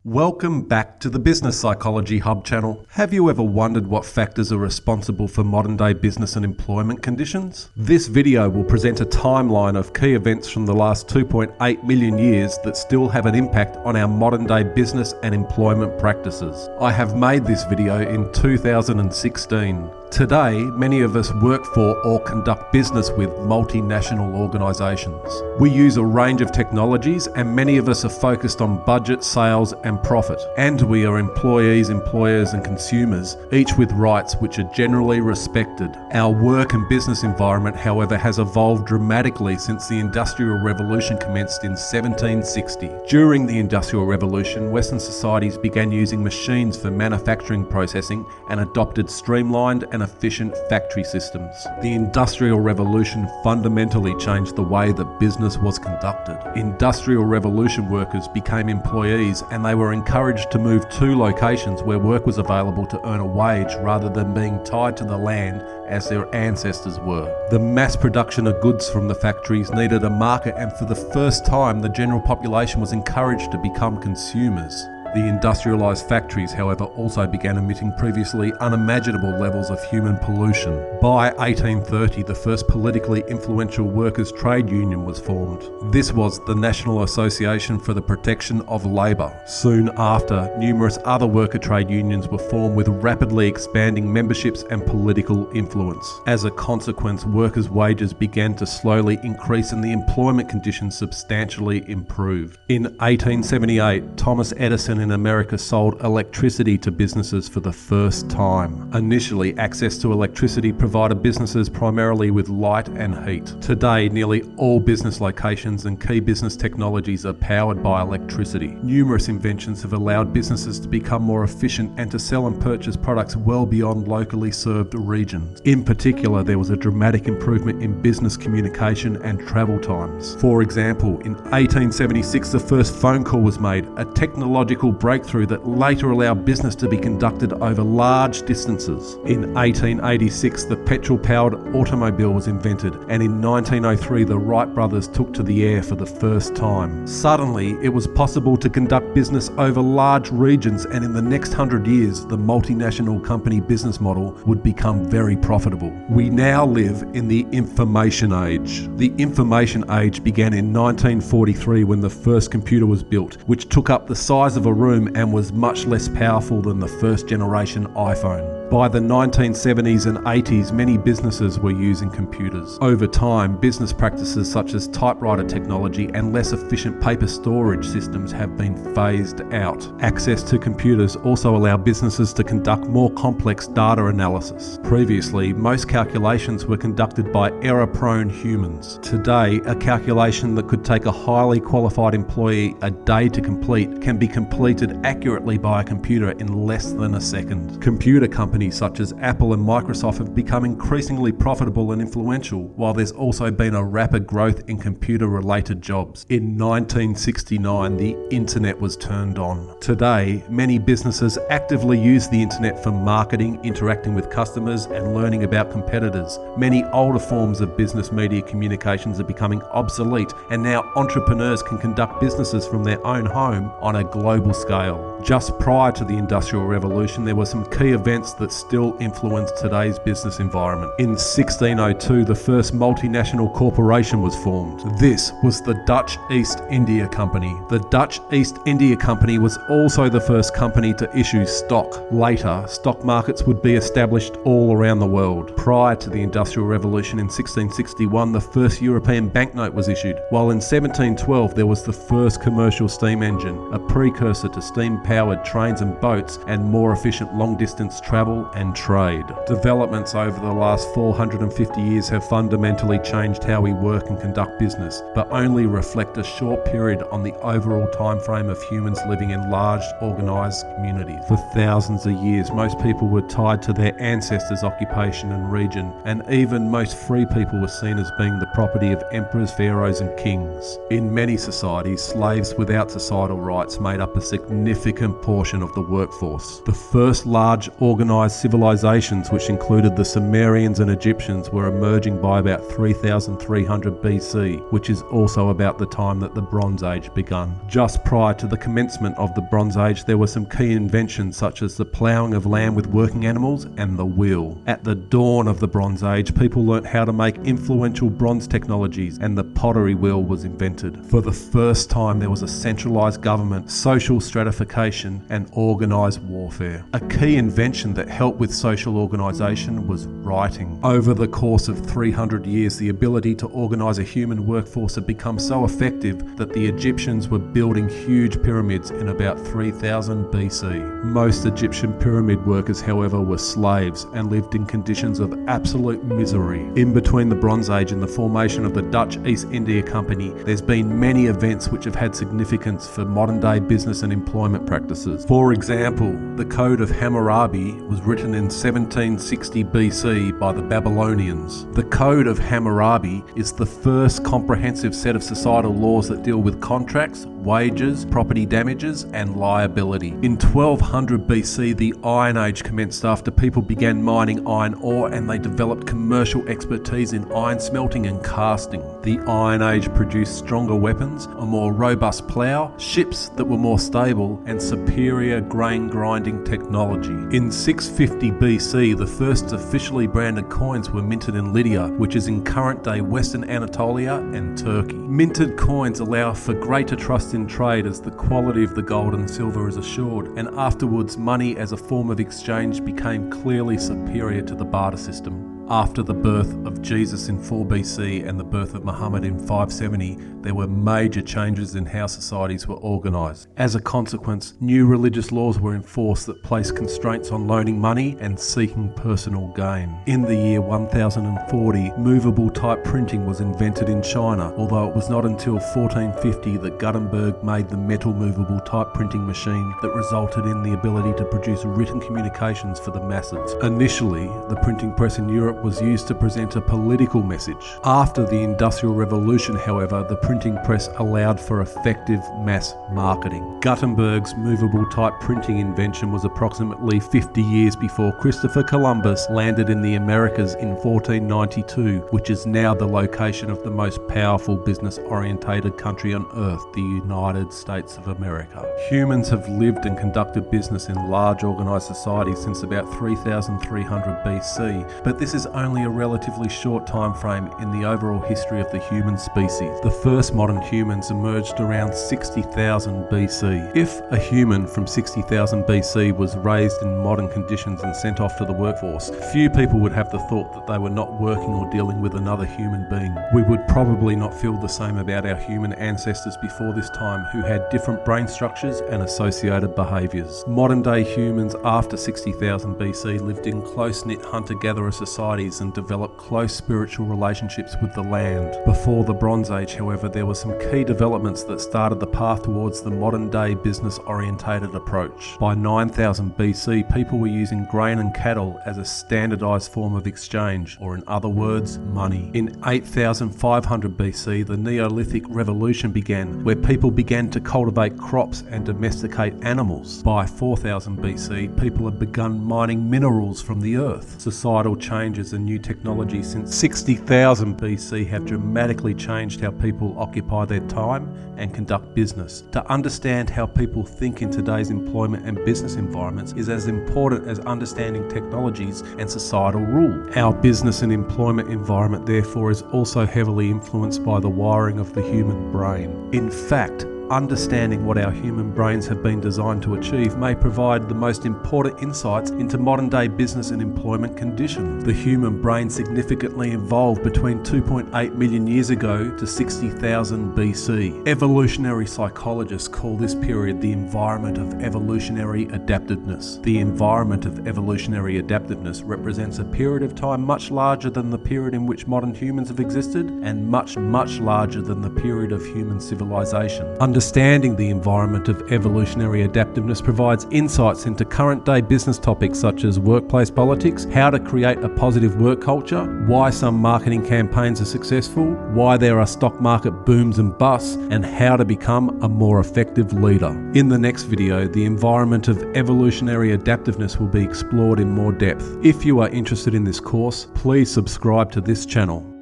Welcome back to the Business Psychology Hub channel. Have you ever wondered what factors are responsible for modern day business and employment conditions? This video will present a timeline of key events from the last 2.8 million years that still have an impact on our modern day business and employment practices. I have made this video in 2016. Today, many of us work for or conduct business with multinational organisations. We use a range of technologies and many of us are focused on budget, sales and profit. And we are employees, employers and consumers, each with rights which are generally respected. Our work and business environment, however, has evolved dramatically since the Industrial Revolution commenced in 1760. During the Industrial Revolution, Western societies began using machines for manufacturing processing and adopted streamlined and efficient factory systems. The Industrial Revolution fundamentally changed the way that business was conducted. Industrial Revolution workers became employees and they were encouraged to move to locations where work was available to earn a wage rather than being tied to the land as their ancestors were. The mass production of goods from the factories needed a market, and for the first time the general population was encouraged to become consumers. The industrialised factories, however, also began emitting previously unimaginable levels of human pollution. By 1830, the first politically influential workers' trade union was formed. This was the National Association for the Protection of Labour. Soon after, numerous other worker trade unions were formed with rapidly expanding memberships and political influence. As a consequence, workers' wages began to slowly increase and the employment conditions substantially improved. In 1878, Thomas Edison in America sold electricity to businesses for the first time. Initially, access to electricity provided businesses primarily with light and heat. Today, nearly all business locations and key business technologies are powered by electricity. Numerous inventions have allowed businesses to become more efficient and to sell and purchase products well beyond locally served regions. In particular, there was a dramatic improvement in business communication and travel times. For example, in 1876, the first phone call was made, a technological breakthrough that later allowed business to be conducted over large distances. In 1886, the petrol-powered automobile was invented, and in 1903, the Wright brothers took to the air for the first time. Suddenly, it was possible to conduct business over large regions, and in the next 100 years, the multinational company business model would become very profitable. We now live in the information age. The information age began in 1943 when the first computer was built, which took up the size of a room and was much less powerful than the first generation iPhone. By the 1970s and 80s, many businesses were using computers. Over time, business practices such as typewriter technology and less efficient paper storage systems have been phased out. Access to computers also allow businesses to conduct more complex data analysis. Previously, most calculations were conducted by error-prone humans. Today, a calculation that could take a highly qualified employee a day to complete can be completed accurately by a computer in less than a second. Computer companies such as Apple and Microsoft have become increasingly profitable and influential, while there's also been a rapid growth in computer-related jobs. In 1969, the internet was turned on. Today, many businesses actively use the internet for marketing, interacting with customers, and learning about competitors. Many older forms of business media communications are becoming obsolete, and now entrepreneurs can conduct businesses from their own home on a global scale. Just prior to the Industrial Revolution, there were some key events that still influence today's business environment. In 1602, the first multinational corporation was formed. This was the Dutch East India Company. The Dutch East India Company was also the first company to issue stock. Later, stock markets would be established all around the world. Prior to the Industrial Revolution in 1661, the first European banknote was issued, while in 1712 there was the first commercial steam engine, a precursor to steam-powered trains and boats and more efficient long-distance travel and trade. Developments over the last 450 years have fundamentally changed how we work and conduct business, but only reflect a short period on the overall time frame of humans living in large, organised communities. For thousands of years, most people were tied to their ancestors' occupation and region, and even most free people were seen as being the property of emperors, pharaohs and kings. In many societies, slaves without societal rights made up a significant portion of the workforce. The first large organised organised civilizations, which included the Sumerians and Egyptians, were emerging by about 3300 BC, which is also about the time that the Bronze Age begun. Just prior to the commencement of the Bronze Age, there were some key inventions such as the ploughing of land with working animals and the wheel. At the dawn of the Bronze Age, people learnt how to make influential bronze technologies, and the pottery wheel was invented. For the first time, there was a centralised government, social stratification, and organised warfare. A key invention that helped with social organisation was writing. Over the course of 300 years, the ability to organise a human workforce had become so effective that the Egyptians were building huge pyramids in about 3000 BC. Most Egyptian pyramid workers, however, were slaves and lived in conditions of absolute misery. In between the Bronze Age and the formation of the Dutch East India Company, there's been many events which have had significance for modern day business and employment practices. For example, the Code of Hammurabi was written in 1760 BC by the Babylonians. The Code of Hammurabi is the first comprehensive set of societal laws that deal with contracts, wages, property damages, and liability. In 1200 BC, the Iron Age commenced after people began mining iron ore, and they developed commercial expertise in iron smelting and casting. The Iron Age produced stronger weapons, a more robust plough, ships that were more stable, and superior grain grinding technology. In 650 BC, the first officially branded coins were minted in Lydia, which is in current-day Western Anatolia and Turkey. Minted coins allow for greater trust in trade as the quality of the gold and silver is assured, and afterwards money as a form of exchange became clearly superior to the barter system. After the birth of Jesus in 4 BC and the birth of Muhammad in 570, there were major changes in how societies were organised. As a consequence, new religious laws were enforced that placed constraints on loaning money and seeking personal gain. In the year 1040, movable type printing was invented in China, although it was not until 1450 that Gutenberg made the metal movable type printing machine that resulted in the ability to produce written communications for the masses. Initially, the printing press in Europe was used to present a political message. After the Industrial Revolution, however, the printing press allowed for effective mass marketing. Gutenberg's movable type printing invention was approximately 50 years before Christopher Columbus landed in the Americas in 1492, which is now the location of the most powerful business-orientated country on earth, the United States of America. Humans have lived and conducted business in large organised societies since about 3300 BC, but this is only a relatively short time frame in the overall history of the human species. The first modern humans emerged around 60,000 BC. If a human from 60,000 BC was raised in modern conditions and sent off to the workforce, few people would have the thought that they were not working or dealing with another human being. We would probably not feel the same about our human ancestors before this time, who had different brain structures and associated behaviours. Modern day humans after 60,000 BC lived in close-knit hunter-gatherer societies and developed close spiritual relationships with the land. Before the Bronze Age, however, there were some key developments that started the path towards the modern-day business-orientated approach. By 9000 BC, people were using grain and cattle as a standardised form of exchange, or in other words, money. In 8500 BC, the Neolithic Revolution began, where people began to cultivate crops and domesticate animals. By 4000 BC, people had begun mining minerals from the earth. Societal changes and new technology since 60,000 BC have dramatically changed how people occupy their time and conduct business. To understand how people think in today's employment and business environments is as important as understanding technologies and societal rule. Our business and employment environment, therefore, is also heavily influenced by the wiring of the human brain. In fact, understanding what our human brains have been designed to achieve may provide the most important insights into modern-day business and employment conditions. The human brain significantly evolved between 2.8 million years ago to 60,000 BC. Evolutionary psychologists call this period the environment of evolutionary adaptedness. The environment of evolutionary adaptedness represents a period of time much larger than the period in which modern humans have existed, and much larger than the period of human civilization. Understanding the environment of evolutionary adaptiveness provides insights into current day business topics such as workplace politics, how to create a positive work culture, why some marketing campaigns are successful, why there are stock market booms and busts, and how to become a more effective leader. In the next video, the environment of evolutionary adaptiveness will be explored in more depth. If you are interested in this course, please subscribe to this channel.